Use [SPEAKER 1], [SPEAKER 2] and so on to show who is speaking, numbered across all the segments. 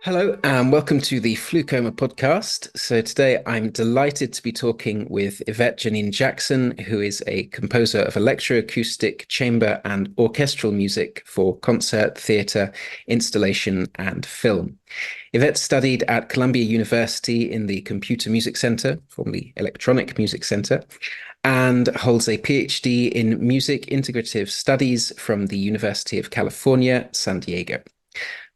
[SPEAKER 1] Hello, and welcome to the FluCoMa podcast. So today I'm delighted to be talking with Yvette Janine Jackson, who is a composer of electroacoustic, chamber, and orchestral music for concert, theatre, installation, and film. Yvette studied at Columbia University in the Computer Music Center, formerly Electronic Music Center, and holds a PhD in Music Integrative Studies from the University of California, San Diego.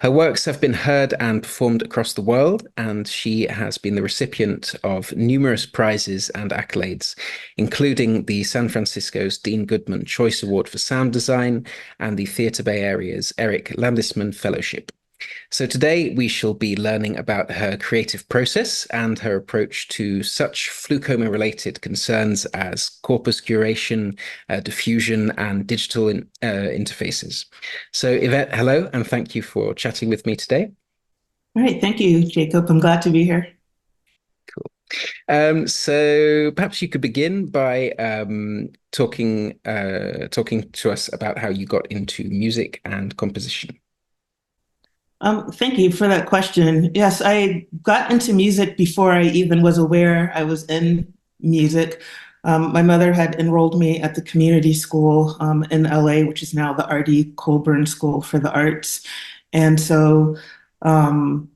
[SPEAKER 1] Her works have been heard and performed across the world, and she has been the recipient of numerous prizes and accolades, including the San Francisco's Dean Goodman Choice Award for Sound Design and the Theatre Bay Area's Eric Landesman Fellowship. So today we shall be learning about her creative process and her approach to such FluCoMa-related concerns as corpus curation, diffusion, and digital interfaces. So Yvette, hello, and thank you for chatting with me today.
[SPEAKER 2] All right, thank you, Jacob. I'm glad to be here.
[SPEAKER 1] So perhaps you could begin by talking to us about how you got into music and composition.
[SPEAKER 2] Thank you for that question. Yes, I got into music before I even was aware I was in music. My mother had enrolled me at the community school in LA, which is now the R.D. Colburn School for the Arts. And so, I've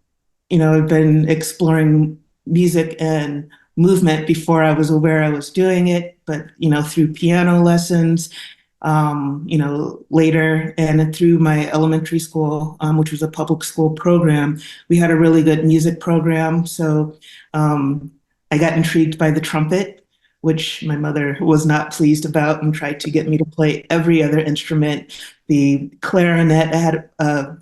[SPEAKER 2] been exploring music and movement before I was aware I was doing it, but, through piano lessons later and through my elementary school, which was a public school program, we had a really good music program. So I got intrigued by the trumpet, which my mother was not pleased about and tried to get me to play every other instrument. The clarinet, I had a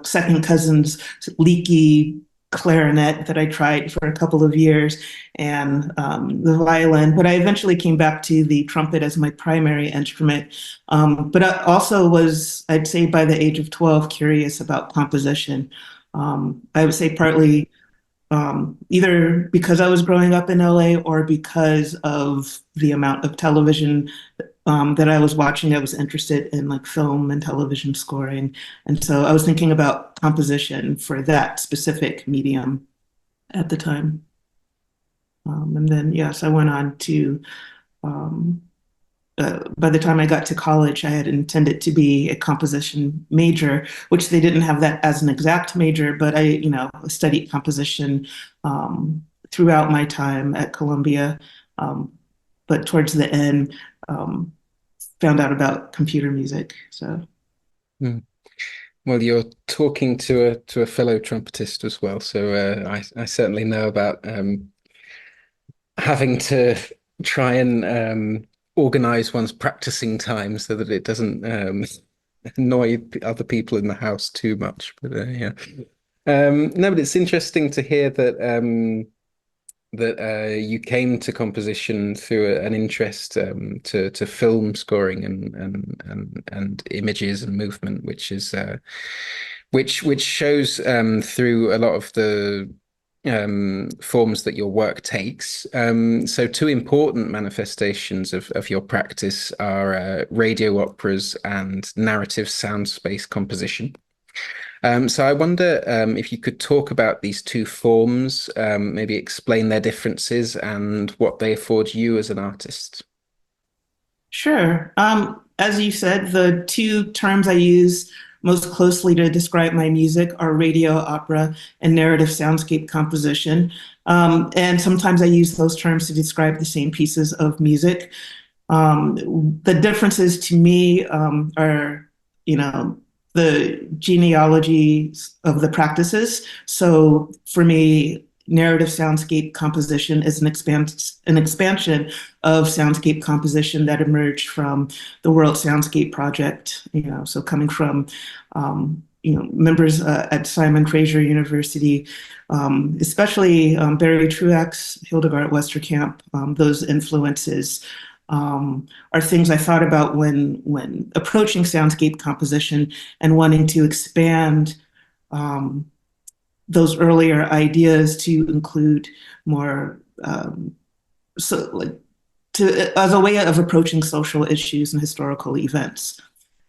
[SPEAKER 2] second cousin's leaky clarinet that I tried for a couple of years, and the violin, but I eventually came back to the trumpet as my primary instrument. But I also was, I'd say by the age of 12, curious about composition. I would say partly either because I was growing up in LA or because of the amount of television that I was watching. I was interested in like film and television scoring. And so I was thinking about composition for that specific medium at the time. And then, yes, I went on to, by the time I got to college, I had intended to be a composition major, which they didn't have that as an exact major, but I, studied composition throughout my time at Columbia. But towards the end, found out about computer music. So,
[SPEAKER 1] Well, you're talking to a fellow trumpetist as well, so I certainly know about having to try and organize one's practicing time so that it doesn't annoy other people in the house too much. But yeah, no, but it's interesting to hear that you came to composition through an interest to film scoring and images and movement, which shows through a lot of the forms that your work takes. So two important manifestations of your practice are radio operas and narrative sound space composition. So I wonder if you could talk about these two forms, maybe explain their differences and what they afford you as an artist.
[SPEAKER 2] sure. As you said, the two terms I use most closely to describe my music are radio opera and narrative soundscape composition. And sometimes I use those terms to describe the same pieces of music. The differences to me are, the genealogy of the practices. So for me, narrative soundscape composition is an expansion of soundscape composition that emerged from the World Soundscape Project. So coming from members at Simon Fraser University, especially Barry Truax, Hildegard Westerkamp, those influences are things I thought about when approaching soundscape composition and wanting to expand those earlier ideas to include more as a way of approaching social issues and historical events.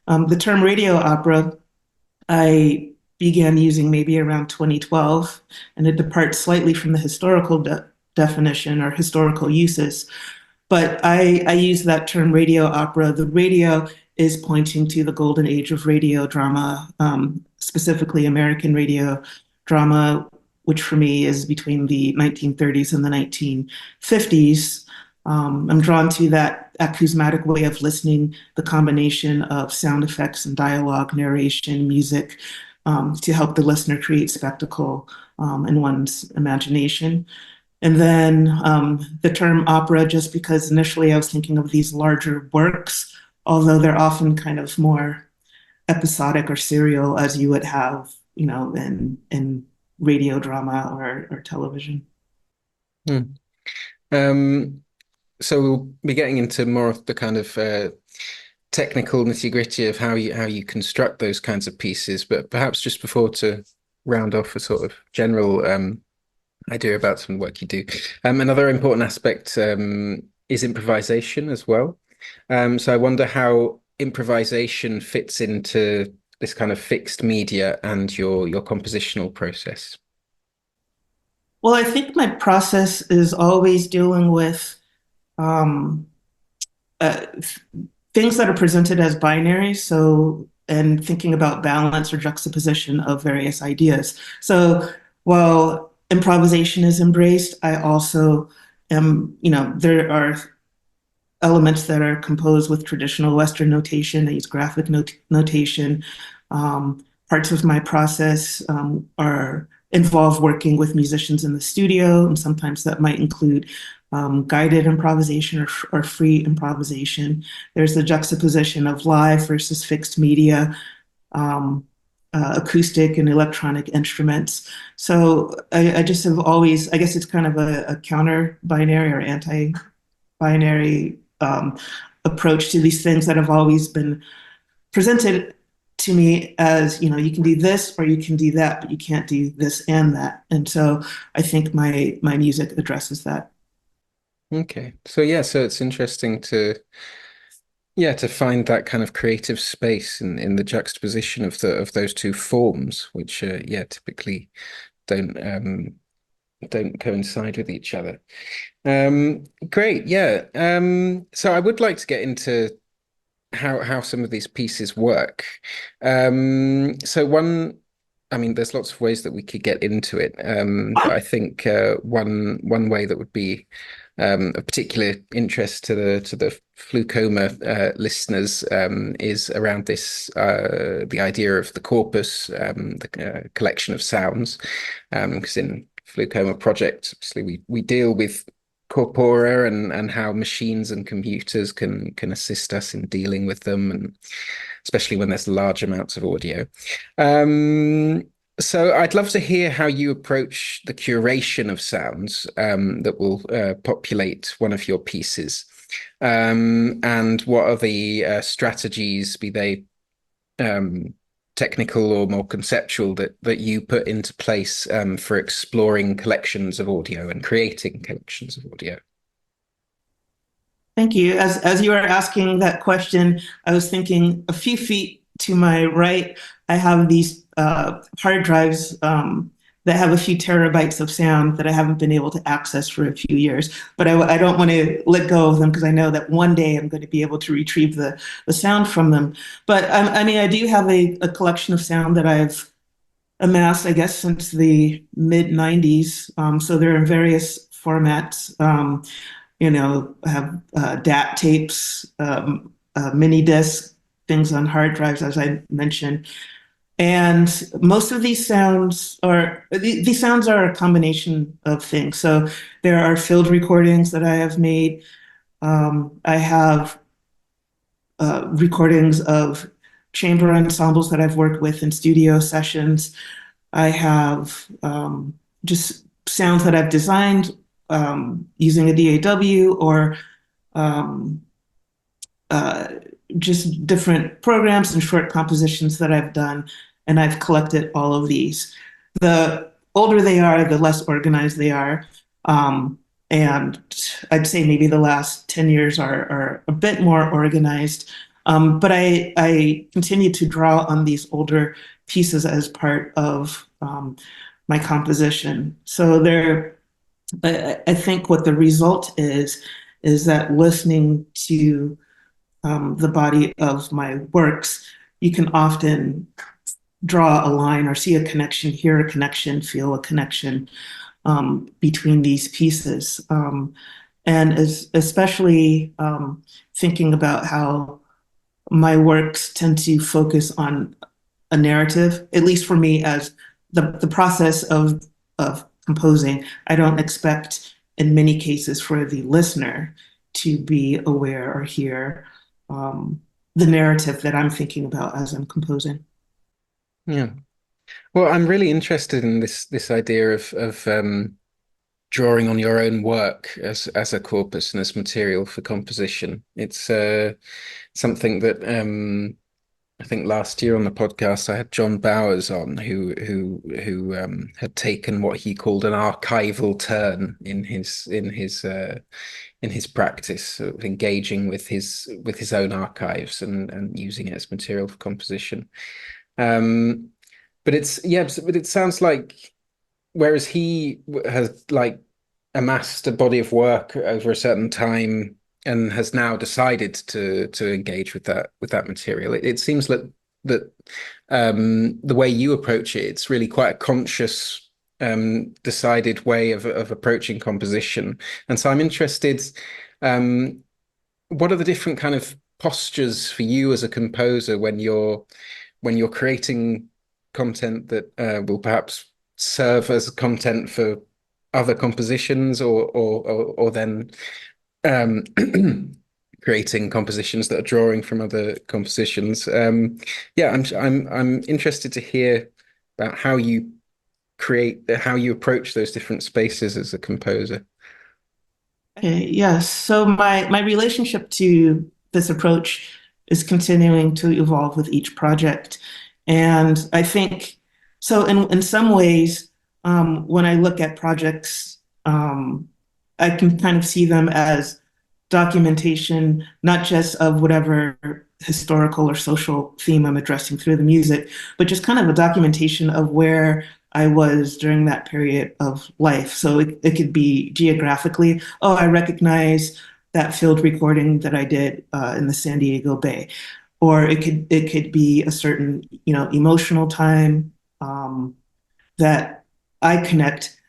[SPEAKER 2] The term radio opera, I began using maybe around 2012, and it departs slightly from the historical definition or historical uses. But I use that term radio opera. The radio is pointing to the golden age of radio drama, specifically American radio drama, which for me is between the 1930s and the 1950s. I'm drawn to that acousmatic way of listening, the combination of sound effects and dialogue, narration, music, to help the listener create spectacle in one's imagination. And then the term opera, just because initially I was thinking of these larger works, although they're often kind of more episodic or serial as you would have, in radio drama or television.
[SPEAKER 1] Hmm. So we'll be getting into more of the kind of technical nitty-gritty of how you construct those kinds of pieces, but perhaps just before, to round off a sort of general idea about some work you do. Another important aspect is improvisation as well. So I wonder how improvisation fits into this kind of fixed media and your compositional process.
[SPEAKER 2] Well, I think my process is always dealing with um, uh, things that are presented as binary. So, and thinking about balance or juxtaposition of various ideas. So, while improvisation is embraced, I also am, there are elements that are composed with traditional Western notation. I use graphic notation. Parts of my process are involve working with musicians in the studio, and sometimes that might include guided improvisation or free improvisation. There's the juxtaposition of live versus fixed media, acoustic and electronic instruments. So I just have always, I guess it's kind of a counter binary or anti-binary approach to these things that have always been presented to me as, you can do this or you can do that, but you can't do this and that. And so I think my music addresses that.
[SPEAKER 1] Okay. So it's interesting to find that kind of creative space in the juxtaposition of those two forms, which typically don't coincide with each other. Great. Yeah. So I would like to get into how some of these pieces work. So there's lots of ways that we could get into it. But I think one way that would be of particular interest to the FluCoMa listeners is around this the idea of the corpus, the collection of sounds, because in FluCoMa project, obviously we deal with corpora and how machines and computers can assist us in dealing with them, and especially when there's large amounts of audio. So I'd love to hear how you approach the curation of sounds that will populate one of your pieces, and what are the strategies, be they technical or more conceptual, that you put into place for exploring collections of audio and creating collections of audio.
[SPEAKER 2] Thank you. As you were asking that question, I was thinking a few feet to my right, I have these hard drives that have a few terabytes of sound that I haven't been able to access for a few years. But I don't want to let go of them because I know that one day I'm going to be able to retrieve the sound from them. But I do have a collection of sound that I've amassed, I guess, since the mid 90s. So they're in various formats. I have DAT tapes, mini discs, things on hard drives, as I mentioned. And most of these sounds are a combination of things. So there are field recordings that I have made. I have recordings of chamber ensembles that I've worked with in studio sessions. I have just sounds that I've designed using a DAW or just different programs and short compositions that I've done, and I've collected all of these. The older they are, the less organized they are. And I'd say maybe the last 10 years are a bit more organized. But I continue to draw on these older pieces as part of my composition. So I think what the result is that listening to the body of my works, you can often draw a line or see a connection, hear a connection, feel a connection between these pieces. And especially thinking about how my works tend to focus on a narrative, at least for me, as the process of composing. I don't expect, in many cases, for the listener to be aware or hear the narrative that I'm thinking about as I'm composing.
[SPEAKER 1] Yeah. Well, I'm really interested in this idea of drawing on your own work as a corpus and as material for composition. It's something that I think last year on the podcast I had John Bowers on, who had taken what he called an archival turn in his practice, sort of engaging with his own archives and using it as material for composition. Um, but but it sounds like whereas he has like amassed a body of work over a certain time and has now decided to engage with that material. It seems that the way you approach it, it's really quite a conscious, decided way of approaching composition. And so I'm interested, um, what are the different kind of postures for you as a composer when you're creating content that will perhaps serve as content for other compositions or then um, creating compositions that are drawing from other compositions. Yeah, I'm interested to hear about how you approach those different spaces as a composer.
[SPEAKER 2] Okay, yes. So my relationship to this approach is continuing to evolve with each project. And I think so in some ways, when I look at projects, I can kind of see them as documentation, not just of whatever historical or social theme I'm addressing through the music, but just kind of a documentation of where I was during that period of life. So it could be geographically, oh, I recognize that field recording that I did in the San Diego Bay. Or it could be a certain, emotional time that I connect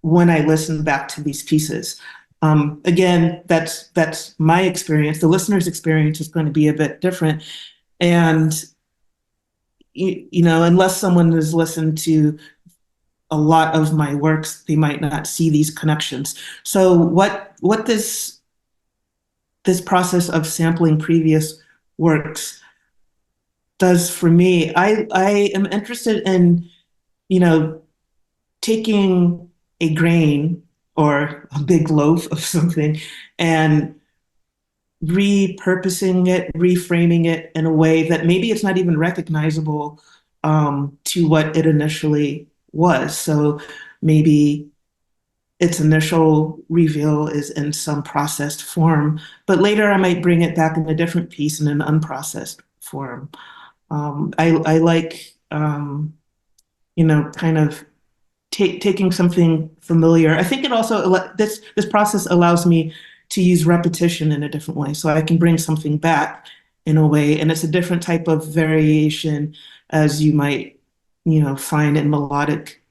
[SPEAKER 2] when I listen back to these pieces. Again, that's my experience. The listener's experience is going to be a bit different, and unless someone has listened to a lot of my works, they might not see these connections. So, what this process of sampling previous works does for me, I am interested in, you know, taking a grain or a big loaf of something and repurposing it, reframing it in a way that maybe it's not even recognizable to what it initially was. So maybe its initial reveal is in some processed form, but later I might bring it back in a different piece in an unprocessed form. I like, kind of taking something familiar. I think it also this process allows me to use repetition in a different way, so I can bring something back in a way, and it's a different type of variation as you might, find in melodic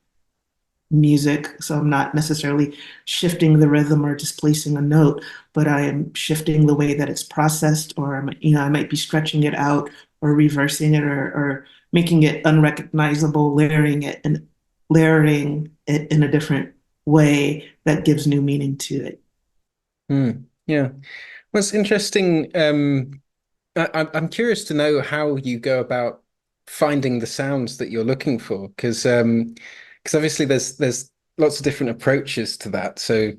[SPEAKER 2] music. So I'm not necessarily shifting the rhythm or displacing a note, but I am shifting the way that it's processed, or I might be stretching it out or reversing it or making it unrecognizable, layering it in a different way that gives new meaning to it.
[SPEAKER 1] Yeah. Well, it's interesting. I'm curious to know how you go about finding the sounds that you're looking for, because obviously there's lots of different approaches to that. So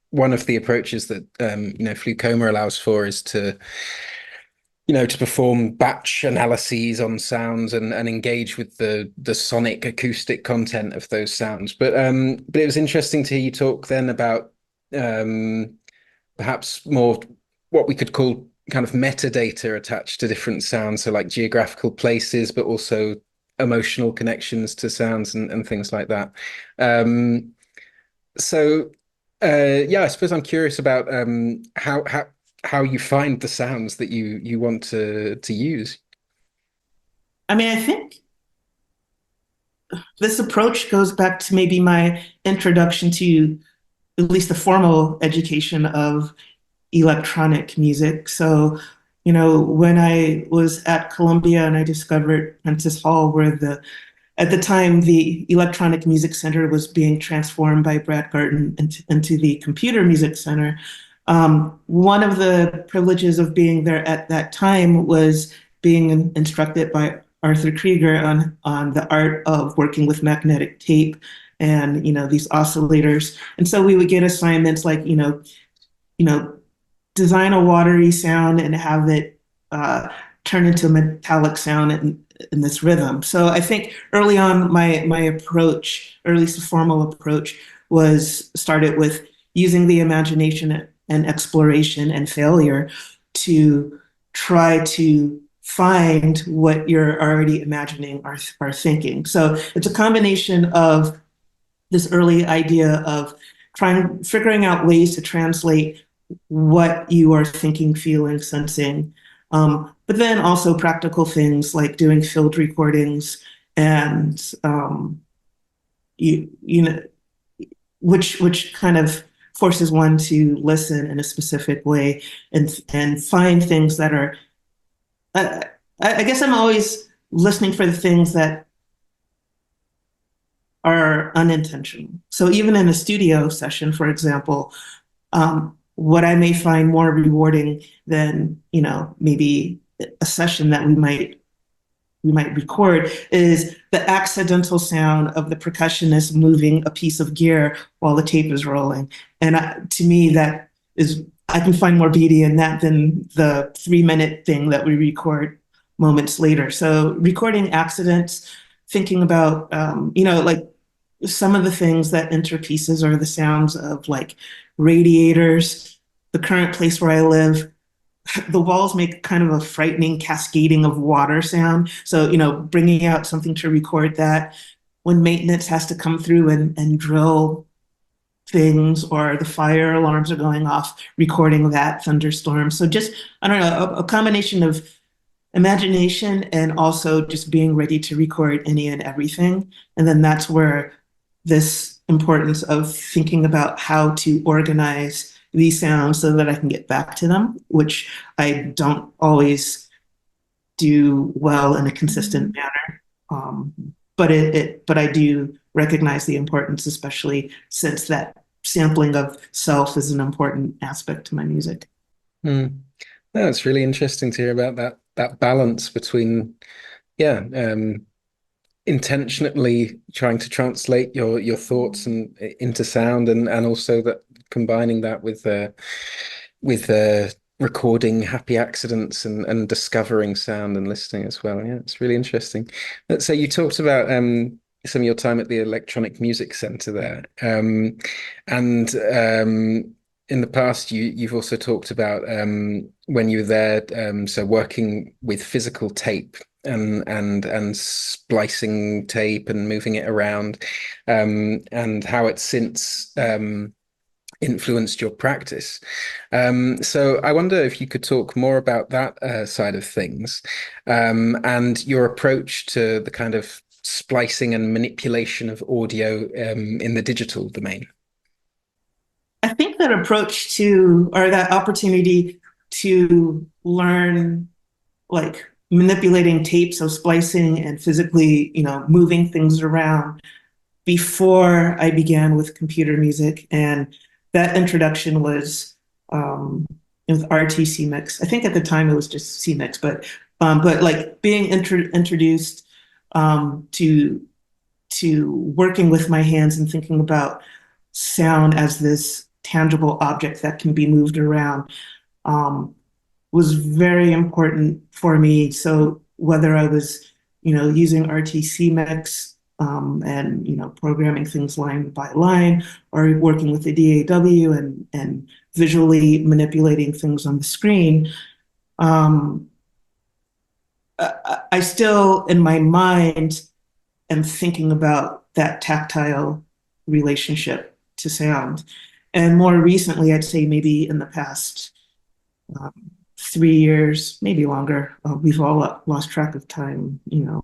[SPEAKER 1] one of the approaches that FluCoMa allows for is to perform batch analyses on sounds and engage with the sonic acoustic content of those sounds. But it was interesting to hear you talk then about perhaps more what we could call kind of metadata attached to different sounds, so like geographical places, but also emotional connections to sounds and things like that. Um, so yeah, I suppose I'm curious about how you find the sounds that you want to use.
[SPEAKER 2] I mean, I think this approach goes back to maybe my introduction to at least the formal education of electronic music. So, when I was at Columbia and I discovered Prentice Hall, where at the time the Electronic Music Center was being transformed by Brad Garton into the Computer Music Center. One of the privileges of being there at that time was being instructed by Arthur Krieger on the art of working with magnetic tape and these oscillators. And so we would get assignments like design a watery sound and have it turn into a metallic sound in this rhythm. So I think early on, my approach, or at least a formal approach, was started with using the imagination and exploration and failure to try to find what you're already imagining or thinking. So it's a combination of this early idea of figuring out ways to translate what you are thinking, feeling, sensing, but then also practical things like doing field recordings and you know which kind of forces one to listen in a specific way and find things that are. I guess I'm always listening for the things that are unintentional. So even in a studio session, for example, what I may find more rewarding than maybe a session that we might record is the accidental sound of the percussionist moving a piece of gear while the tape is rolling. And to me, that is, I can find more beauty in that than the 3-minute thing that we record moments later. So recording accidents, thinking about, like some of the things that enter pieces are the sounds of like radiators. The current place where I live, the walls make kind of a frightening cascading of water sound. So, bringing out something to record that when maintenance has to come through and drill things or the fire alarms are going off, recording that thunderstorm. So just, I don't know, a combination of imagination and also just being ready to record any and everything. And then that's where this importance of thinking about how to organize these sounds so that I can get back to them, which I don't always do well in a consistent manner. But I do recognize the importance, especially since that sampling of self is an important aspect to my music.
[SPEAKER 1] Mm. No, it's really interesting to hear about that balance between, yeah, intentionally trying to translate your thoughts and into sound, and also that combining that with recording happy accidents and discovering sound and listening as well. Yeah, it's really interesting. So you talked about some of your time at the Electronic Music Center there, and in the past you've also talked about when you were there, so working with physical tape and splicing tape and moving it around, and how it's since influenced your practice. So I wonder if you could talk more about that side of things, and your approach to the kind of splicing and manipulation of audio in the digital domain.
[SPEAKER 2] I think that approach to, or that opportunity to learn like manipulating tape, so splicing and physically, moving things around before I began with computer music. And that introduction was with RT Mix. I think at the time it was just C-Mix, but like being introduced to working with my hands and thinking about sound as this tangible object that can be moved around was very important for me. So whether I was, using RTC Mix and programming things line by line, or working with the DAW and visually manipulating things on the screen, Um, I still, in my mind, am thinking about that tactile relationship to sound. And more recently, I'd say maybe in the past 3 years, maybe longer. We've all lost track of time, in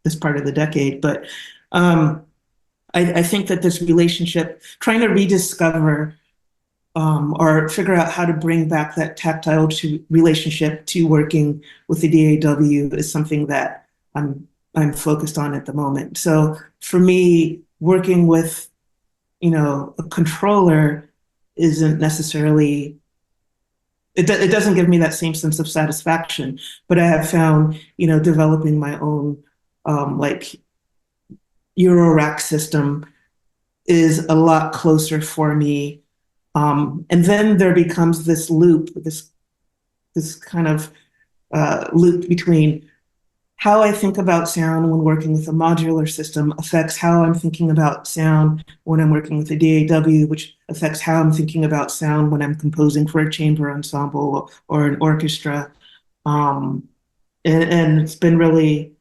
[SPEAKER 2] this part of the decade. But I think that this relationship, trying to rediscover or figure out how to bring back that tactile relationship to working with the DAW is something that I'm focused on at the moment. So for me, working with a controller isn't necessarily it doesn't give me that same sense of satisfaction. But I have found developing my own like Euro system is a lot closer for me. And then there becomes this loop, this kind of loop between how I think about sound when working with a modular system affects how I'm thinking about sound when I'm working with a DAW, which affects how I'm thinking about sound when I'm composing for a chamber ensemble or an orchestra. Um, and it's been really,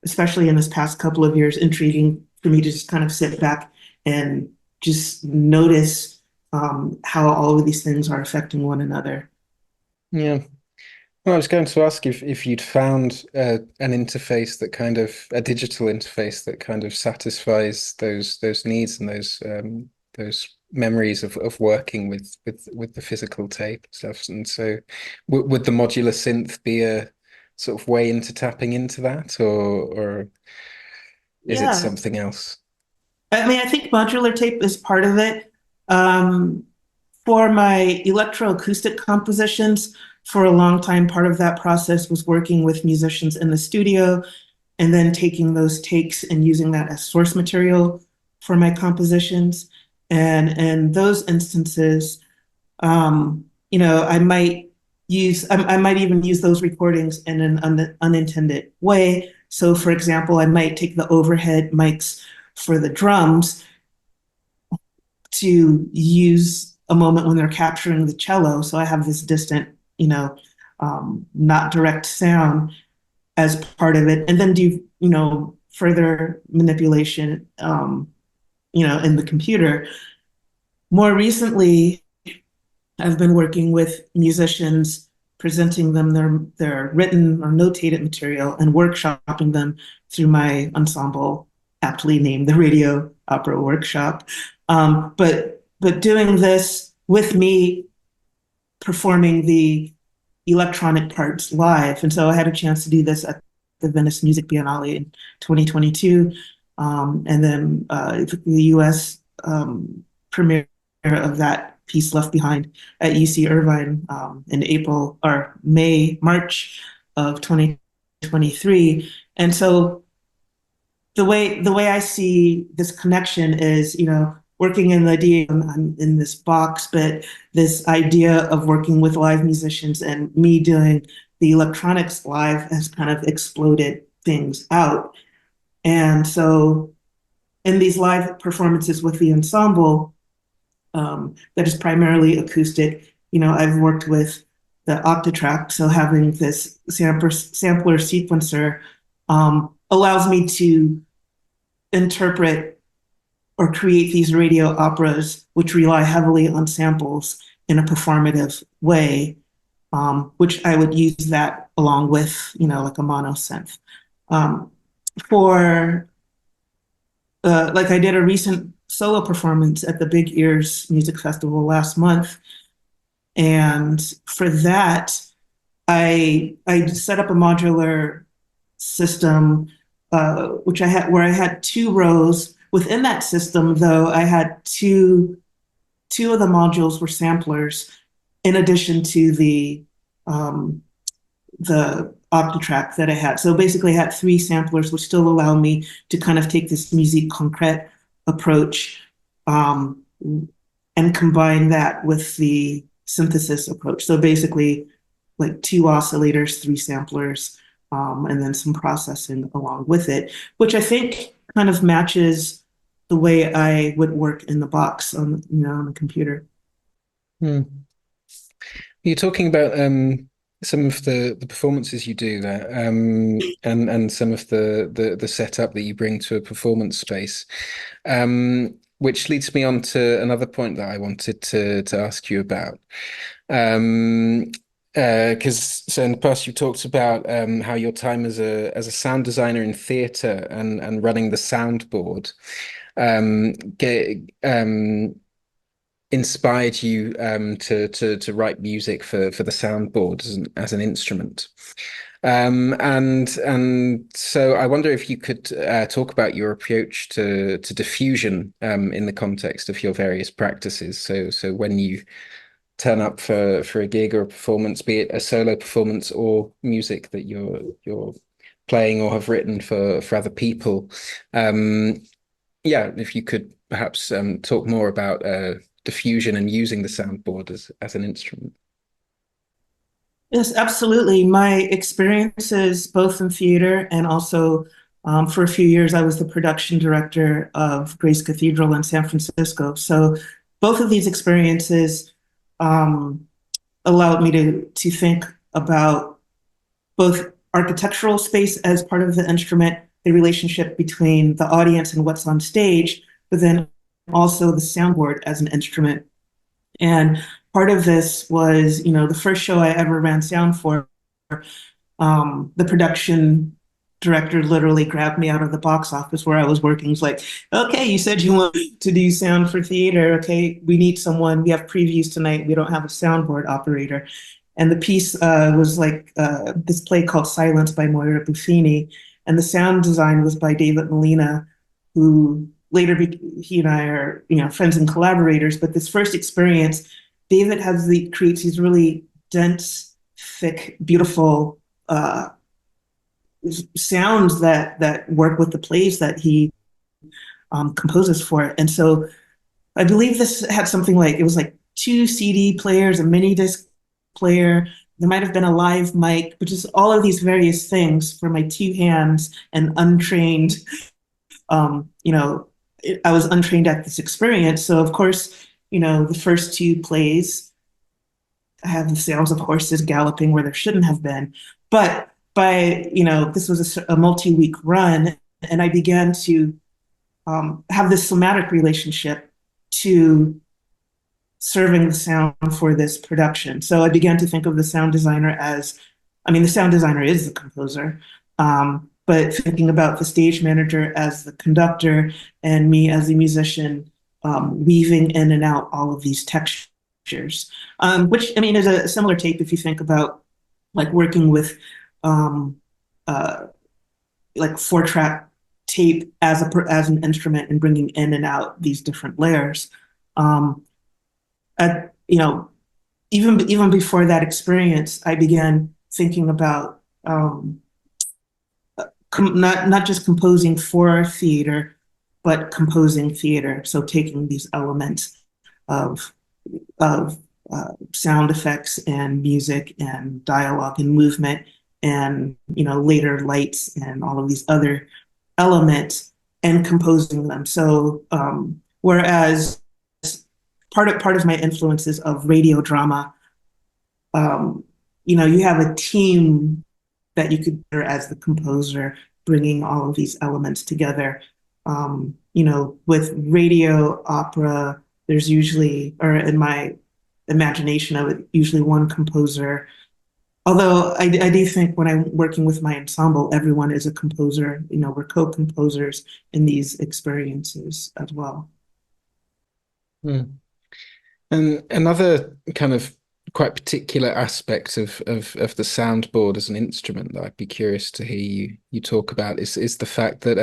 [SPEAKER 2] especially in this past couple of years, intriguing for me to just kind of sit back and just notice how all of these things are affecting one another.
[SPEAKER 1] Yeah. Well, I was going to ask if you'd found an interface that kind of a digital interface that kind of satisfies those needs and those memories of working with the physical tape stuff. And so, would the modular synth be a sort of way into tapping into that, or is it
[SPEAKER 2] Yeah,
[SPEAKER 1] something else?
[SPEAKER 2] I mean, I think modular tape is part of it. Um, for my electroacoustic compositions, for a long time, part of that process was working with musicians in the studio and then taking those takes and using that as source material for my compositions. And in those instances, I might I might even use those recordings in an unintended way. So, for example, I might take the overhead mics for the drums to use a moment when they're capturing the cello. So I have this distant, not direct sound as part of it, and then do further manipulation, in the computer. More recently, I've been working with musicians, presenting them their written or notated material and workshopping them through my ensemble, aptly named the Radio Opera Workshop. But doing this with me performing the electronic parts live. And so I had a chance to do this at the Venice Music Biennale in 2022. And then the US premiere of that piece Left Behind at UC Irvine in April or March of 2023. And so the way I see this connection is, working in the DM, I'm in this box, but this idea of working with live musicians and me doing the electronics live has kind of exploded things out. And so in these live performances with the ensemble, that is primarily acoustic, I've worked with the Octatrack, so having this sampler sequencer allows me to interpret or create these radio operas which rely heavily on samples in a performative way, which I would use that along with, like a mono synth. For like I did a recent solo performance at the Big Ears Music Festival last month, and for that, I set up a modular system, where I had two rows. Within that system, though, I had two of the modules were samplers, in addition to the Octatrack that I had. So basically, I had three samplers, which still allow me to kind of take this musique concrète approach, and combine that with the synthesis approach. So basically, like two oscillators, three samplers, and then some processing along with it, which I think kind of matches the way I would work in the box on the computer.
[SPEAKER 1] Hmm. You're talking about some of the performances you do there, and some of the setup that you bring to a performance space, which leads me on to another point that I wanted to ask you about. Um, because so in the past you talked about how your time as a sound designer in theatre and running the soundboard get inspired you to write music for the soundboard as an instrument. And so I wonder if you could talk about your approach to diffusion in the context of your various practices. So when you turn up for a gig or a performance, be it a solo performance or music that you're playing or have written for other people. Um, yeah, if you could perhaps talk more about diffusion and using the soundboard as an instrument.
[SPEAKER 2] Yes, absolutely. My experiences both in theater and also for a few years, I was the production director of Grace Cathedral in San Francisco. So both of these experiences um, allowed me to think about both architectural space as part of the instrument, the relationship between the audience and what's on stage, but then also the soundboard as an instrument. And part of this was, the first show I ever ran sound for, the production director literally grabbed me out of the box office where I was working. He's like, okay, you said you want to do sound for theater. Okay, we need someone. We have previews tonight. We don't have a soundboard operator. And the piece was like this play called Silence by Moira Buffini. And the sound design was by David Molina, who later he and I are, friends and collaborators. But this first experience, David creates these really dense, thick, beautiful sounds that work with the plays that he composes for it. And so I believe this had something like, it was like two CD players, a mini disc player. There might have been a live mic, but just all of these various things for my two hands and untrained, um, you know, I was untrained at this experience. So of course, the first two plays have the sounds of horses galloping where there shouldn't have been. But this was a multi-week run, and I began to have this somatic relationship to serving the sound for this production. So I began to think of the sound designer as, the sound designer is the composer, but thinking about the stage manager as the conductor and me as the musician, weaving in and out all of these textures, which is a similar tape if you think about like working with uh, like 4-track tape as an instrument and bringing in and out these different layers. Um, at, even before that experience, I began thinking about not just composing for theater, but composing theater. So taking these elements of sound effects and music and dialogue and movement and later lights and all of these other elements and composing them. So whereas part of my influences of radio drama, you have a team that you could as the composer bringing all of these elements together. With radio opera, there's usually, or in my imagination of it, usually one composer. Although I do think when I'm working with my ensemble, everyone is a composer. We're co-composers in these experiences as well.
[SPEAKER 1] Hmm. And another kind of quite particular aspect of the soundboard as an instrument that I'd be curious to hear you talk about is the fact that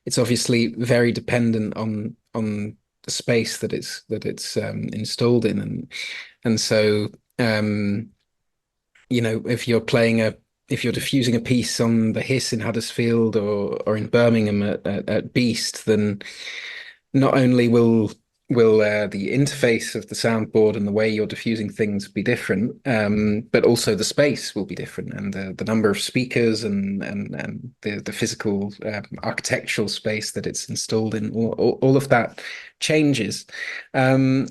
[SPEAKER 1] it's obviously very dependent on the space that it's installed in, and so if you're diffusing a piece on the Hiss in Huddersfield or in Birmingham at Beast, then not only will the interface of the soundboard and the way you're diffusing things be different, but also the space will be different, and the number of speakers and the physical architectural space that it's installed in, all of that changes.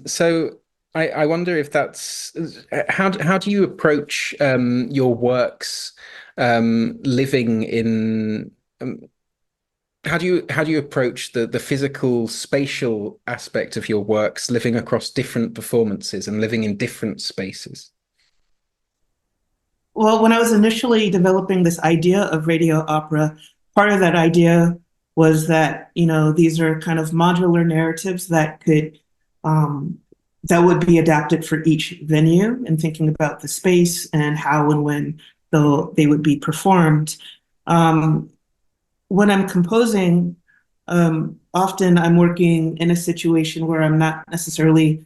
[SPEAKER 1] So I wonder if that's how do you approach your works living in how do you approach the physical spatial aspect of your works living across different performances and living in different spaces?
[SPEAKER 2] Well, when I was initially developing this idea of radio opera, part of that idea was that, these are kind of modular narratives um, that would be adapted for each venue and thinking about the space and how and when they would be performed. Um, when I'm composing, often I'm working in a situation where I'm not necessarily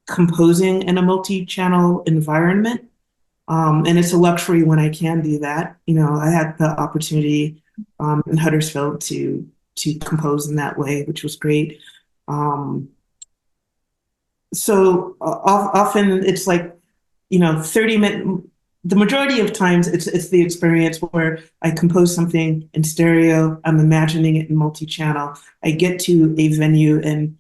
[SPEAKER 2] composing in a multi-channel environment. And it's a luxury when I can do that. I had the opportunity in Huddersfield to compose in that way, which was great. Um, often it's like 30-minute. The majority of times it's the experience where I compose something in stereo. I'm imagining it in multi-channel. I get to a venue and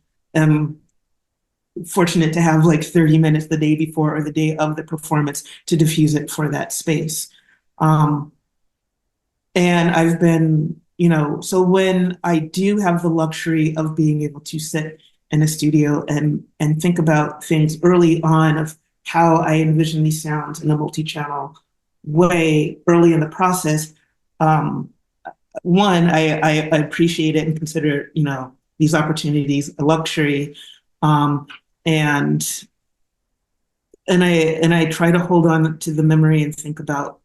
[SPEAKER 2] fortunate to have like 30 minutes the day before or the day of the performance to diffuse it for that space. Um, and I've been, so when I do have the luxury of being able to sit in a studio and think about things early on of how I envision these sounds in a multi-channel way early in the process, um, one, I appreciate it and consider, these opportunities a luxury. Um, and I try to hold on to the memory and think about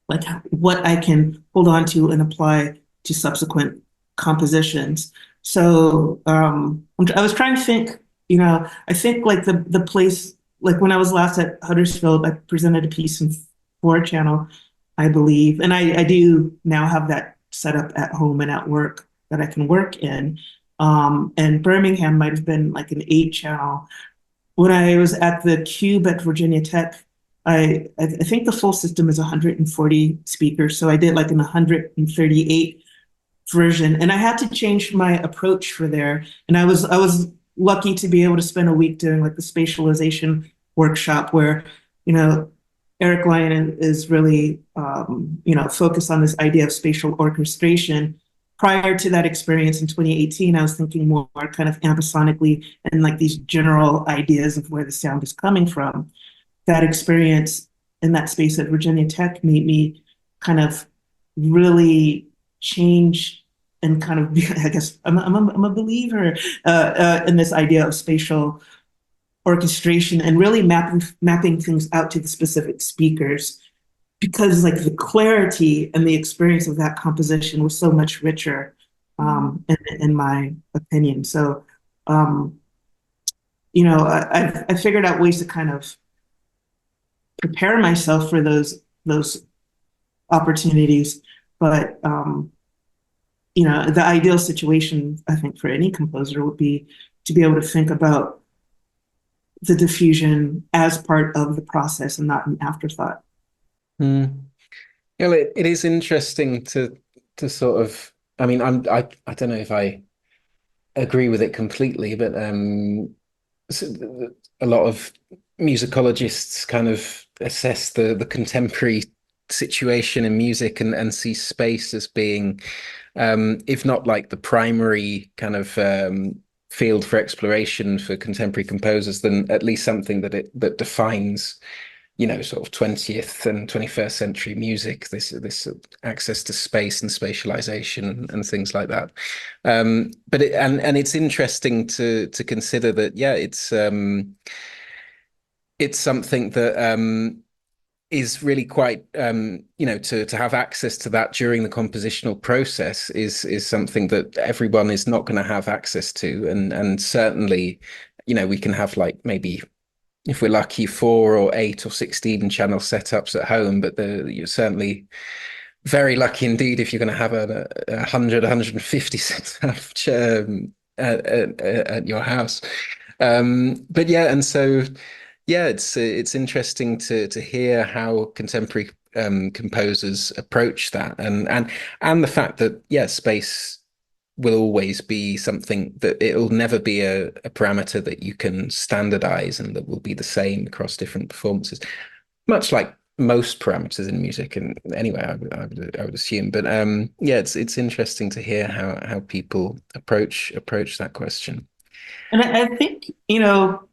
[SPEAKER 2] like what I can hold on to and apply to subsequent compositions. So I was trying to think, I think like the place, like when I was last at Huddersfield, I presented a piece in 4 channel, I believe, and I do now have that set up at home and at work that I can work in. And Birmingham might have been like an 8 channel. When I was at the Cube at Virginia Tech, I think the full system is 140 speakers. So I did like an 138 version, and I had to change my approach for there. And I was lucky to be able to spend a week doing like the spatialization workshop where, you know, Eric Lyon is really, focused on this idea of spatial orchestration. Prior to that experience in 2018, I was thinking more kind of ambisonically and like these general ideas of where the sound is coming from. That experience in that space at Virginia Tech made me kind of really change and kind of be, I guess I'm a believer in this idea of spatial orchestration and really mapping things out to the specific speakers because like the clarity and the experience of that composition was so much richer in my opinion. So um, I figured out ways to kind of prepare myself for those opportunities. But the ideal situation, I think, for any composer would be to be able to think about the diffusion as part of the process and not an afterthought.
[SPEAKER 1] Hmm. Well, it is interesting to sort of. I mean, I don't know if I agree with it completely, but a lot of musicologists kind of assess the contemporary situation in music and see space as being, if not like the primary kind of field for exploration for contemporary composers, then at least something that defines, sort of 20th and 21st century music, this access to space and spatialization and things like that. But and it's interesting to consider that, yeah, it's something that is really quite to have access to that during the compositional process is something that everyone is not going to have access to, and certainly, we can have like maybe, if we're lucky, 4 or 8 or 16 channel setups at home, but you're certainly very lucky indeed if you're going to have a 100, 150 setup at your house. But yeah, and so yeah, it's interesting to hear how contemporary composers approach that, and the fact that, yeah, space will always be something that it'll never be a parameter that you can standardize and that will be the same across different performances, much like most parameters in music. And anyway, I would assume. But yeah, it's interesting to hear how people approach that question.
[SPEAKER 2] And I think,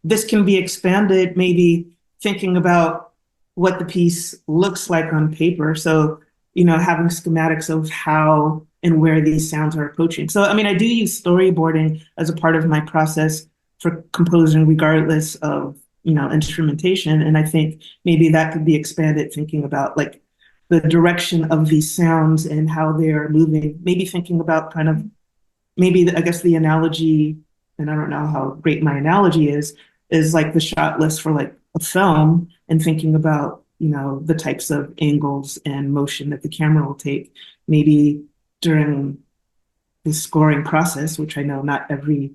[SPEAKER 2] this can be expanded, maybe thinking about what the piece looks like on paper. So, having schematics of how and where these sounds are approaching. So, I mean, I do use storyboarding as a part of my process for composing, regardless of, instrumentation. And I think maybe that could be expanded, thinking about like the direction of these sounds and how they are moving. Maybe thinking about kind of maybe I guess the analogy, and I don't know how great my analogy is like the shot list for like a film and thinking about, the types of angles and motion that the camera will take, maybe during the scoring process, which I know not every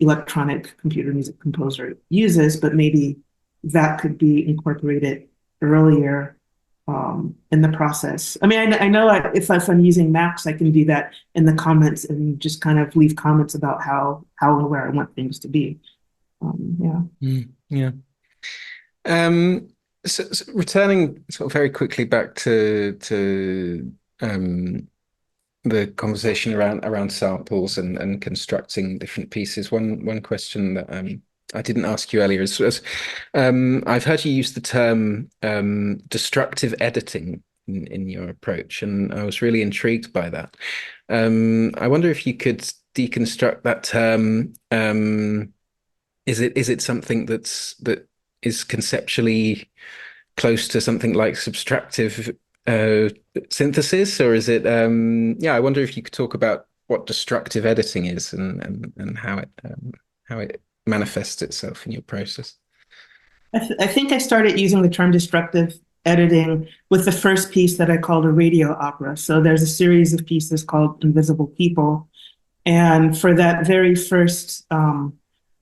[SPEAKER 2] electronic computer music composer uses, but maybe that could be incorporated earlier in the process. I mean, I know if I'm using Macs, I can do that in the comments and just kind of leave comments about how and where I want things to be. Yeah.
[SPEAKER 1] Yeah. So returning sort of very quickly back to the conversation around samples and constructing different pieces. One question that I didn't ask you earlier is I've heard you use the term destructive editing in your approach, and I was really intrigued by that. I wonder if you could deconstruct that term. Is it something that is conceptually close to something like subtractive synthesis, or is it? Yeah, I wonder if you could talk about what destructive editing is and how it manifests itself in your process.
[SPEAKER 2] I think I started using the term destructive editing with the first piece that I called a radio opera. So there's a series of pieces called Invisible People. And for that very first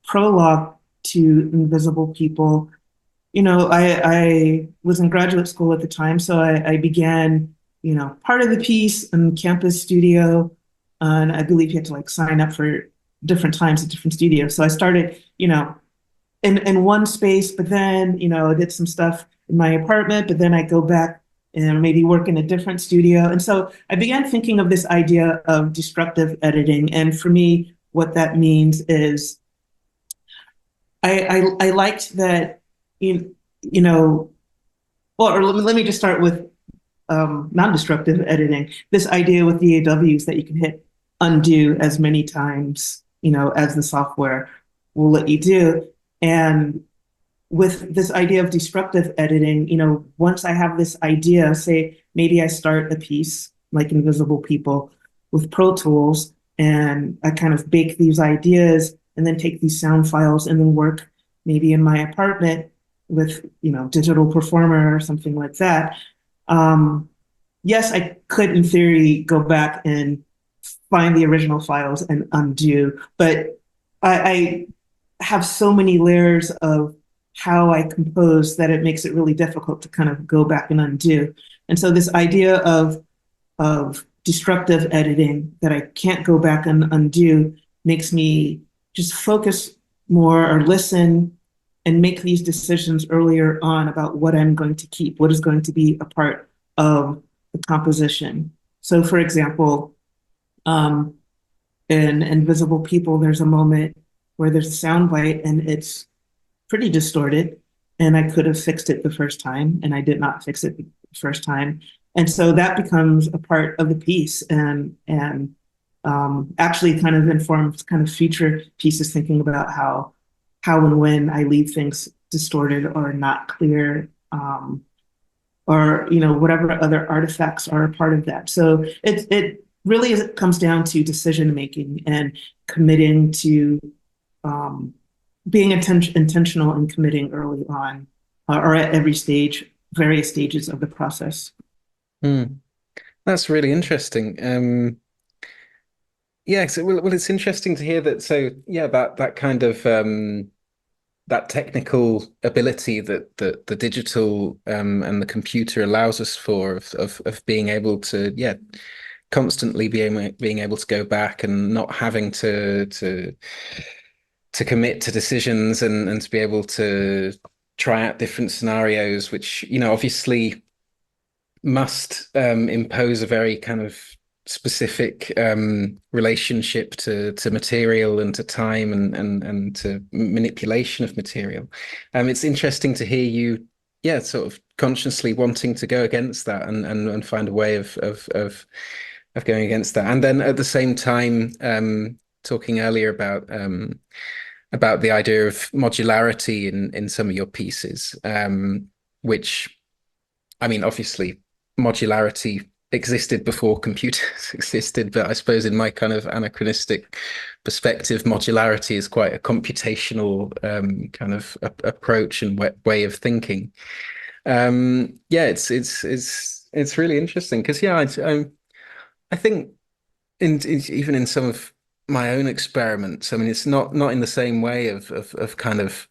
[SPEAKER 2] prologue to Invisible People, I was in graduate school at the time, so I began, part of the piece in campus studio, and I believe you had to like sign up for different times at different studios. So I started, in one space, but then, I did some stuff in my apartment, but then I go back and maybe work in a different studio. And so I began thinking of this idea of destructive editing. And for me, what that means is I liked that, well, or let me just start with non-destructive editing. This idea with the AWs that you can hit undo as many times, as the software will let you do. And with this idea of destructive editing, once I have this idea, say maybe I start a piece like Invisible People with Pro Tools, and I kind of bake these ideas and then take these sound files and then work maybe in my apartment with, Digital Performer or something like that. Yes, I could in theory go back and find the original files and undo, but I have so many layers of how I compose that it makes it really difficult to kind of go back and undo. And so this idea of destructive editing that I can't go back and undo makes me just focus more or listen and make these decisions earlier on about what I'm going to keep, what is going to be a part of the composition. So for example, in Invisible People, there's a moment where there's a sound bite and it's pretty distorted, and I could have fixed it the first time, and I did not fix it the first time. And so that becomes a part of the piece and actually kind of informs kind of future pieces, thinking about how and when I leave things distorted or not clear, or whatever other artifacts are a part of that. So it really comes down to decision making and committing to being intentional and committing early on, or at every stage, various stages of the process.
[SPEAKER 1] That's really interesting. Yeah, so, well, it's interesting to hear that. So, yeah, that kind of that technical ability that the digital and the computer allows us for of being able to, yeah, constantly being able to go back and not having to commit to decisions and to be able to try out different scenarios, which, obviously must impose a very kind of specific relationship to material and to time and to manipulation of material. It's interesting to hear you, yeah, sort of consciously wanting to go against that and find a way of going against that. And then at the same time, talking earlier about the idea of modularity in some of your pieces, which, I mean, obviously modularity existed before computers existed, but I suppose in my kind of anachronistic perspective, modularity is quite a computational kind of approach and way of thinking. Yeah, it's really interesting because, yeah, I think even in some of my own experiments, I mean, it's not in the same way of kind of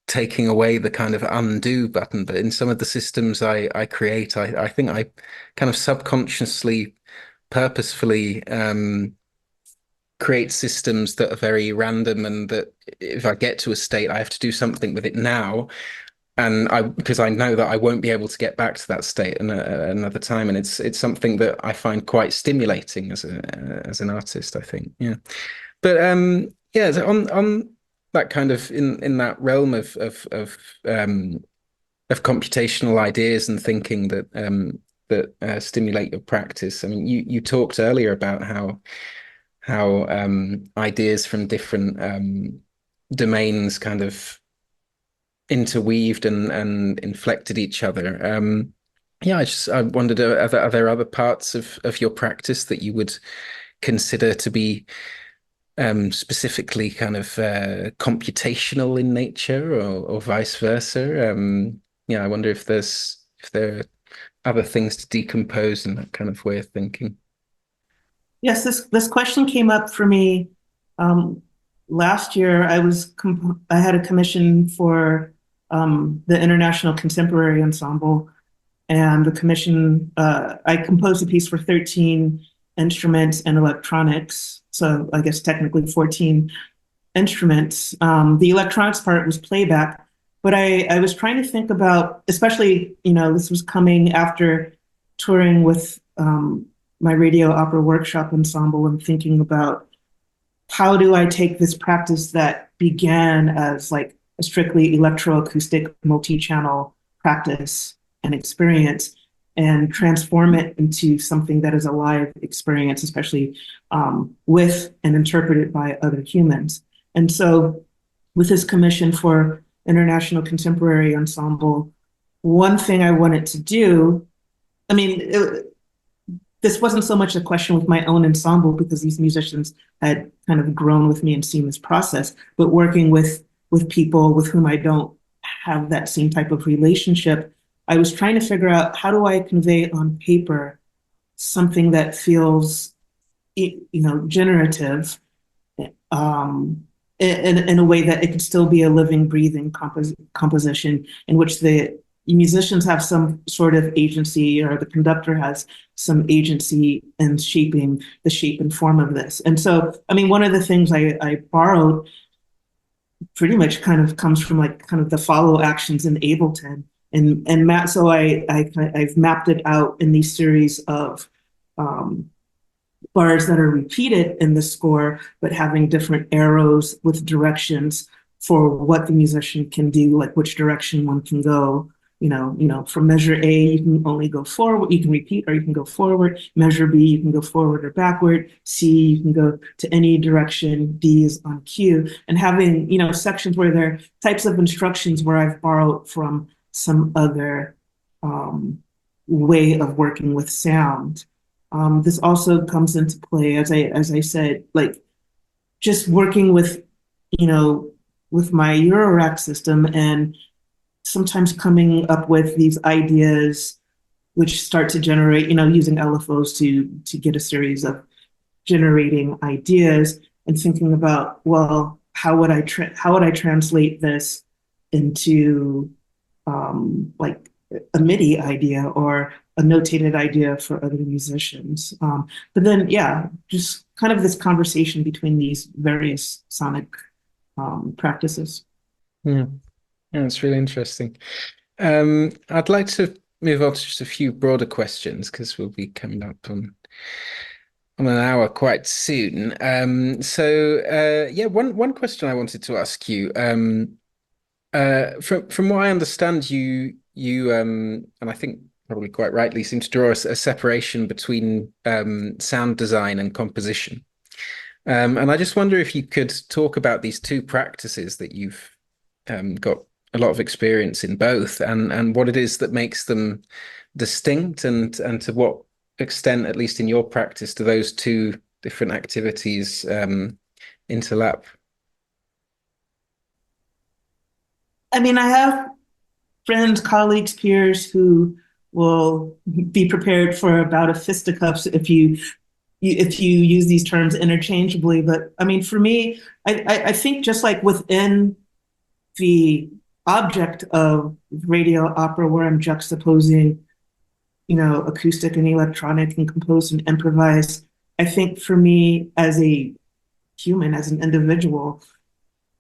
[SPEAKER 1] taking away the kind of undo button, but in some of the systems I create, I think I kind of subconsciously, purposefully create systems that are very random, and that if I get to a state, I have to do something with it now. And because I know that I won't be able to get back to that state another time, and it's something that I find quite stimulating as an artist, I think. Yeah. But yeah, so on that kind of in that realm of computational ideas and thinking that stimulate your practice. I mean, you talked earlier about how ideas from different domains kind of interweaved and inflected each other. Yeah, I wondered, are there other parts of your practice that you would consider to be specifically kind of computational in nature, or vice versa? Yeah, I wonder if there are other things to decompose in that kind of way of thinking.
[SPEAKER 2] Yes, this question came up for me last year. I had a commission for the International Contemporary Ensemble, and the commission, I composed a piece for 13 instruments and electronics. So I guess technically 14 instruments. The electronics part was playback, but I was trying to think about, especially, this was coming after touring with my radio opera workshop ensemble, and thinking about how do I take this practice that began as like a strictly electroacoustic multi-channel practice and experience, and transform it into something that is a live experience, especially with and interpreted by other humans. And so with this commission for International Contemporary Ensemble, one thing I wanted to do, I mean, this wasn't so much a question with my own ensemble, because these musicians had kind of grown with me and seen this process, but working with people with whom I don't have that same type of relationship, I was trying to figure out, how do I convey on paper something that feels, generative, in a way that it could still be a living, breathing composition in which the musicians have some sort of agency, or the conductor has some agency in shaping the shape and form of this. And so, I mean, one of the things I borrowed pretty much kind of comes from like kind of the follow actions in Ableton. And Matt, so I've mapped it out in these series of bars that are repeated in the score, but having different arrows with directions for what the musician can do, like which direction one can go. From measure A, you can only go forward, you can repeat, or you can go forward. Measure B, you can go forward or backward. C, you can go to any direction. D is on cue. And having, sections where there are types of instructions where I've borrowed from some other way of working with sound. This also comes into play, as I said, like just working with my Eurorack system, and sometimes coming up with these ideas which start to generate, using LFOs to get a series of generating ideas, and thinking about, well, how would I translate this into like a MIDI idea, or a notated idea for other musicians. But then, yeah, just kind of this conversation between these various sonic practices.
[SPEAKER 1] Yeah, yeah, it's really interesting. I'd like to move on to just a few broader questions because we'll be coming up on an hour quite soon. Yeah, one question I wanted to ask you. From what I understand, you and I think probably quite rightly seem to draw a separation between sound design and composition. And I just wonder if you could talk about these two practices that you've got a lot of experience in both, and what it is that makes them distinct, and to what extent, at least in your practice, do those two different activities interlap?
[SPEAKER 2] I mean, I have friends, colleagues, peers who will be prepared for about a fisticuffs if you use these terms interchangeably. But I mean, for me, I think just like within the object of radio opera, where I'm juxtaposing, acoustic and electronic and compose and improvise, I think for me as a human, as an individual,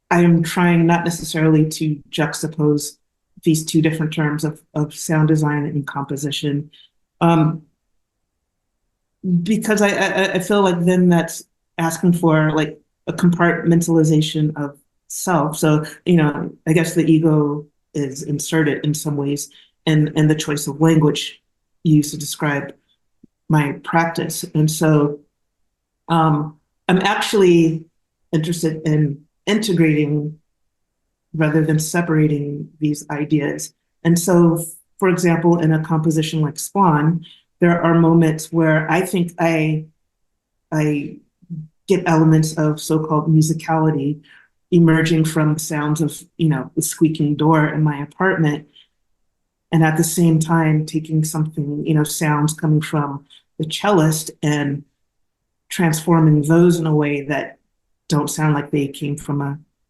[SPEAKER 2] I am trying not necessarily to juxtapose these two different terms of sound design and composition. Um, because I feel like then that's asking for like a compartmentalization of self. So, I guess the ego is inserted in some ways in the choice of language used to describe my practice. And so I'm actually interested in integrating rather than separating these ideas. And so, for example, in a composition like Spawn, there are moments where I think I get elements of so-called musicality emerging from the sounds of, the squeaking door in my apartment. And at the same time, taking something, sounds coming from the cellist and transforming those in a way that don't sound like they came from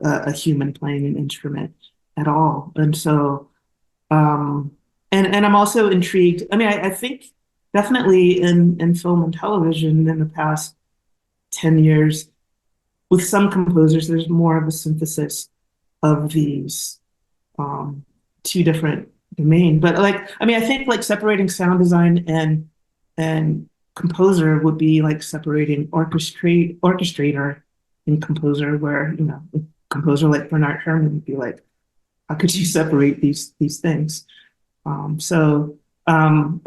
[SPEAKER 2] a human playing an instrument at all. And so, and I'm also intrigued. I mean, I think definitely in film and television in the past 10 years, with some composers, there's more of a synthesis of these two different domains. But I think like separating sound design and composer would be like separating orchestrator and composer, where, a composer like Bernard Herrmann would be like, how could you separate these things? I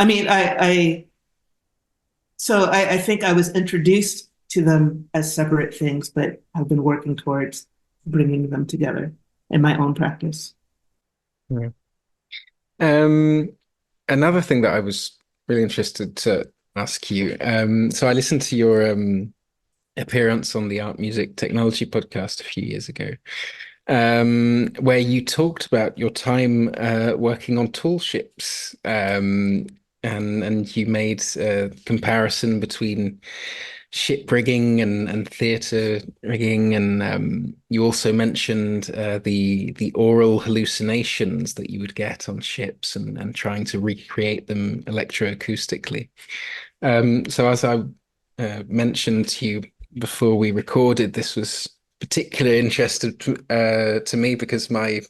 [SPEAKER 2] mean, I think I was introduced to them as separate things, but I've been working towards bringing them together in my own practice.
[SPEAKER 1] Yeah. Another thing that I was really interested to ask you. So I listened to your appearance on the Art Music Technology podcast a few years ago, where you talked about your time working on tool ships, and you made a comparison between ship rigging and theatre rigging, and you also mentioned the aural hallucinations that you would get on ships, and trying to recreate them electroacoustically. So as I mentioned to you before we recorded, this was particularly interested to me because my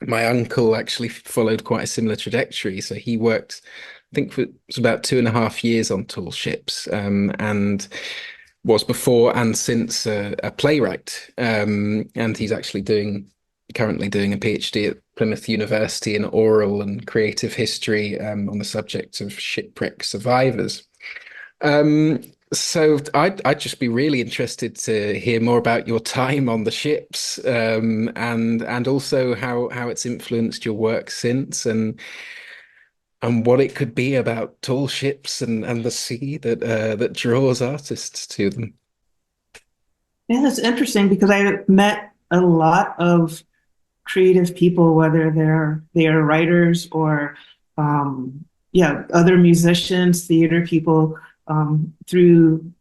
[SPEAKER 1] uncle actually followed quite a similar trajectory. So he worked, I think it was about 2.5 years on tall ships, and was before and since a playwright. And he's actually currently doing a PhD at Plymouth University in oral and creative history, on the subject of shipwreck survivors. So I'd just be really interested to hear more about your time on the ships, and also how it's influenced your work since, and what it could be about tall ships and the sea that draws artists to them.
[SPEAKER 2] Yeah, that's interesting because I met a lot of creative people, whether they are writers or other musicians, theater people, through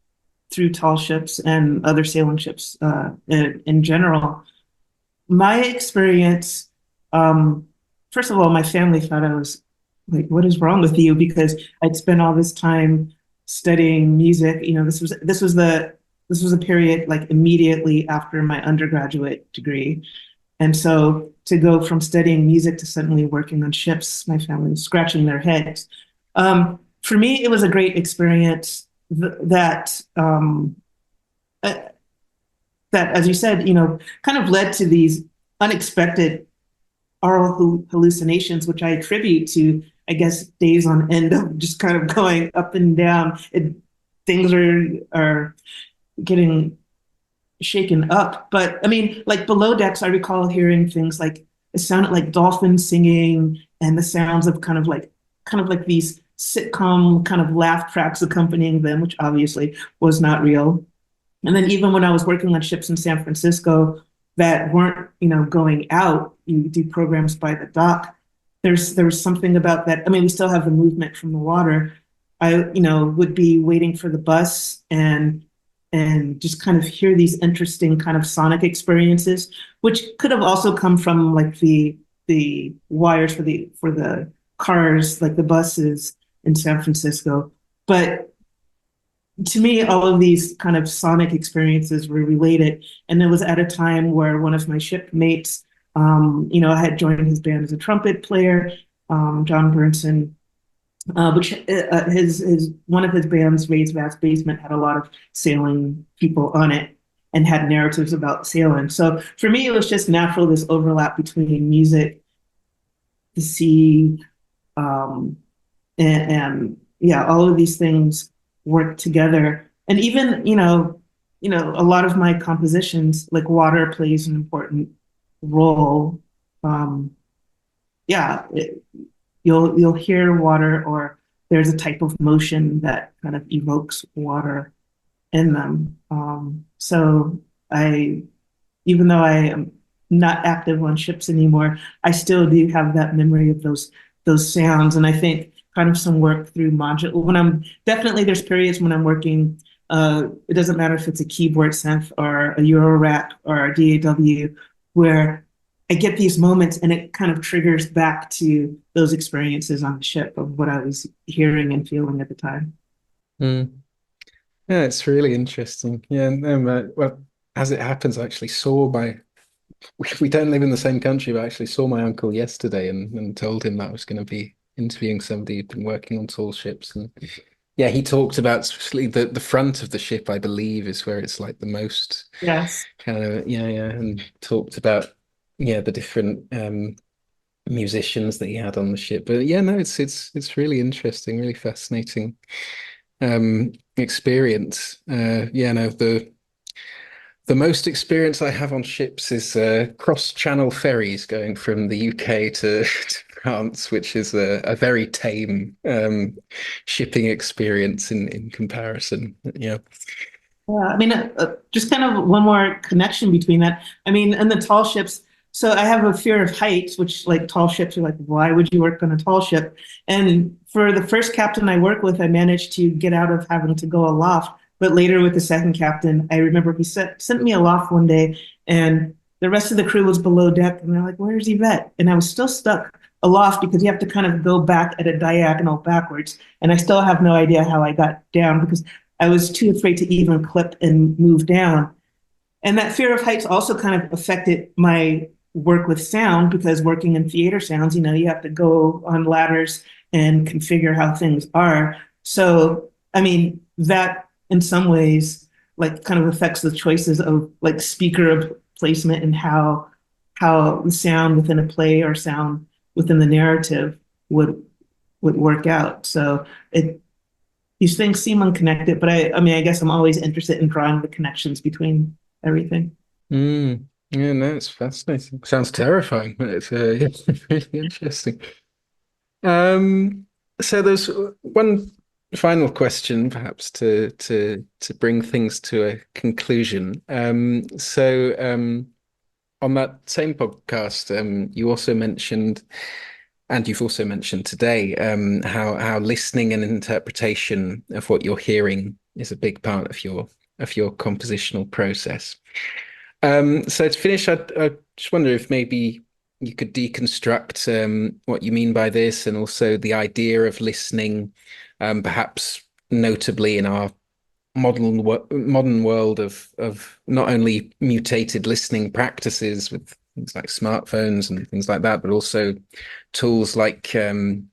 [SPEAKER 2] tall ships and other sailing ships in general. My experience, first of all, my family thought I was like, what is wrong with you? Because I'd spent all this time studying music. This was a period like immediately after my undergraduate degree. And so to go from studying music to suddenly working on ships, my family was scratching their heads. For me, it was a great experience uh, that, as you said, kind of led to these unexpected oral hallucinations, which I attribute to, I guess, days on end of just kind of going up and down. Things are getting shaken up. But I mean, like below decks, I recall hearing things like it sounded like dolphins singing and the sounds of kind of like these sitcom kind of laugh tracks accompanying them, which obviously was not real. And then even when I was working on ships in San Francisco that weren't, going out, you do programs by the dock. There was something about that. I mean, we still have the movement from the water. I, would be waiting for the bus and just kind of hear these interesting kind of sonic experiences, which could have also come from like the wires for the cars, like the buses in San Francisco. But to me, all of these kind of sonic experiences were related. And it was at a time where one of my shipmates, I had joined his band as a trumpet player, John Burnson, which his one of his bands, Ray's Vast Basement, had a lot of sailing people on it and had narratives about sailing. So for me, it was just natural, this overlap between music, the sea, um, and yeah, all of these things work together. And even, a lot of my compositions, like water plays an important role. Um, yeah, you'll hear water, or there's a type of motion that kind of evokes water in them. So I, even though I am not active on ships anymore, I still do have that memory of those sounds. And I think kind of some work through module when I'm definitely there's periods when I'm working. It doesn't matter if it's a keyboard synth or a Eurorack or a DAW, where I get these moments and it kind of triggers back to those experiences on the ship of what I was hearing and feeling at the time.
[SPEAKER 1] Mm. Yeah, it's really interesting. Yeah, well, as it happens, I actually saw we don't live in the same country, but I actually saw my uncle yesterday and told him that I was going to be interviewing somebody who'd been working on tall ships. And yeah, he talked about especially the front of the ship, I believe, is where it's like the most
[SPEAKER 2] Yes.
[SPEAKER 1] kind of, yeah, and talked about, yeah, the different musicians that he had on the ship. But yeah, no, it's really interesting, really fascinating experience. Yeah, no, the most experience I have on ships is cross-channel ferries going from the UK to France, which is a very tame shipping experience in comparison. Yeah.
[SPEAKER 2] Yeah, I mean, just kind of one more connection between that. I mean, and the tall ships. So I have a fear of heights, which like tall ships are like, why would you work on a tall ship? And for the first captain I worked with, I managed to get out of having to go aloft. But later with the second captain, I remember he sent me aloft one day, and the rest of the crew was below deck, and they're like, "Where's Yvette?" And I was still stuck aloft because you have to kind of go back at a diagonal backwards, and I still have no idea how I got down because I was too afraid to even clip and move down. And that fear of heights also kind of affected my work with sound because working in theater sounds, you have to go on ladders and configure how things are. So, I mean, that in some ways, like kind of affects the choices of like speaker placement and how the sound within a play or sound within the narrative would work out. So these things seem unconnected, but I mean, I guess I'm always interested in drawing the connections between everything.
[SPEAKER 1] Mm. Yeah, no, it's fascinating. Sounds terrifying, but it's yeah, really interesting. Um, so there's one final question, perhaps to bring things to a conclusion. On that same podcast, you also mentioned, and you've also mentioned today, how listening and interpretation of what you're hearing is a big part of your compositional process. So to finish, I just wonder if maybe you could deconstruct what you mean by this, and also the idea of listening, perhaps notably in our modern world of not only mutated listening practices with things like smartphones and things like that, but also tools like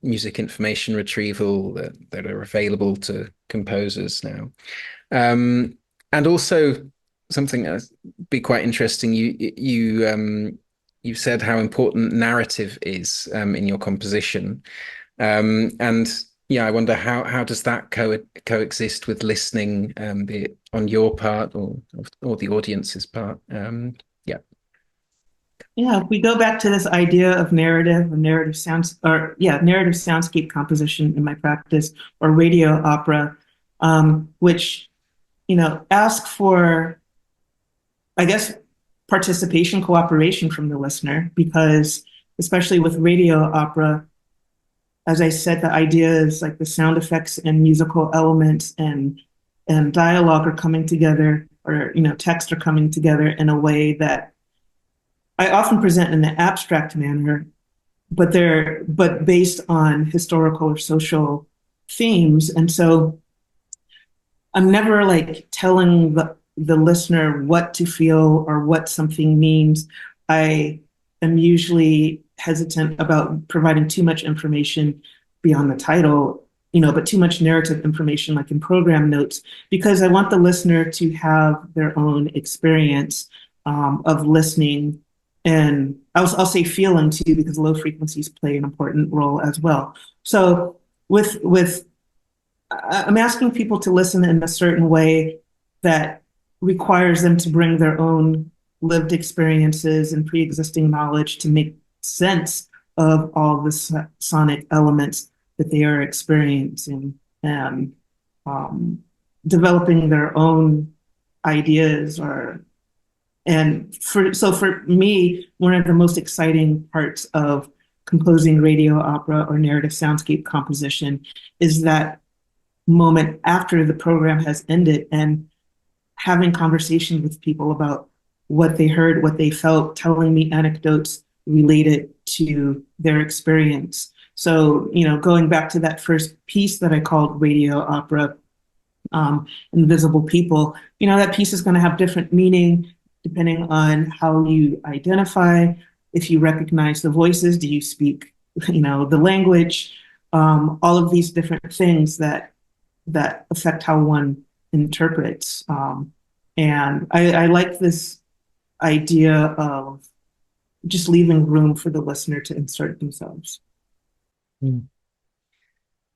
[SPEAKER 1] music information retrieval that are available to composers now. And also something that would be quite interesting. You said how important narrative is in your composition, and yeah, I wonder how does that coexist with listening, be it on your part or the audience's part. Yeah.
[SPEAKER 2] Yeah, if we go back to this idea of narrative or narrative sounds, or yeah, narrative soundscape composition in my practice, or radio opera, which ask for, I guess, participation, cooperation from the listener, because especially with radio opera, as I said, the idea is like the sound effects and musical elements and dialogue are coming together, or text are coming together in a way that I often present in an abstract manner, but based on historical or social themes. And so I'm never like telling the listener what to feel or what something means. I am usually hesitant about providing too much information beyond the title, but too much narrative information like in program notes, because I want the listener to have their own experience of listening. And I'll say feeling too, because low frequencies play an important role as well. So with I'm asking people to listen in a certain way that requires them to bring their own lived experiences and pre-existing knowledge to make sense of all the sonic elements that they are experiencing, and developing their own ideas. For me, one of the most exciting parts of composing radio opera or narrative soundscape composition is that moment after the program has ended, and having conversations with people about what they heard, what they felt, telling me anecdotes related to their experience. So, going back to that first piece that I called radio opera, Invisible People, that piece is going to have different meaning depending on how you identify. If you recognize the voices, do you speak, the language, all of these different things that affect how one interprets. And I like this idea of just leaving room for the listener to insert themselves.
[SPEAKER 1] Mm.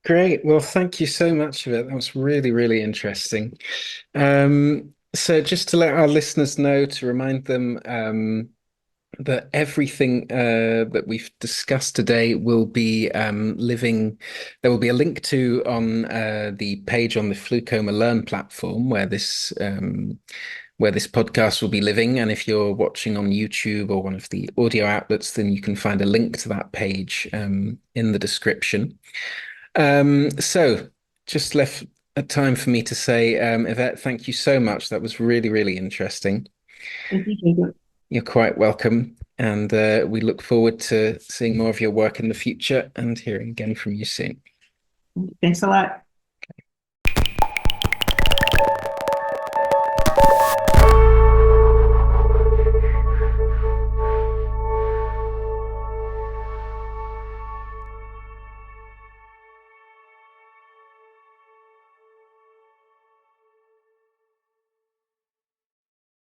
[SPEAKER 1] Great. Well, thank you so much for it. That was really, really interesting. So just to let our listeners know, to remind them that everything that we've discussed today will be living. There will be a link to on the page on the FluCoMa Learn platform where this podcast will be living. And if you're watching on YouTube or one of the audio outlets, then you can find a link to that page in the description. So just left a time for me to say, Yvette, thank you so much. That was really, really interesting.
[SPEAKER 2] Thank you, Jacob.
[SPEAKER 1] You're quite welcome. And we look forward to seeing more of your work in the future and hearing again from you soon.
[SPEAKER 2] Thanks a lot.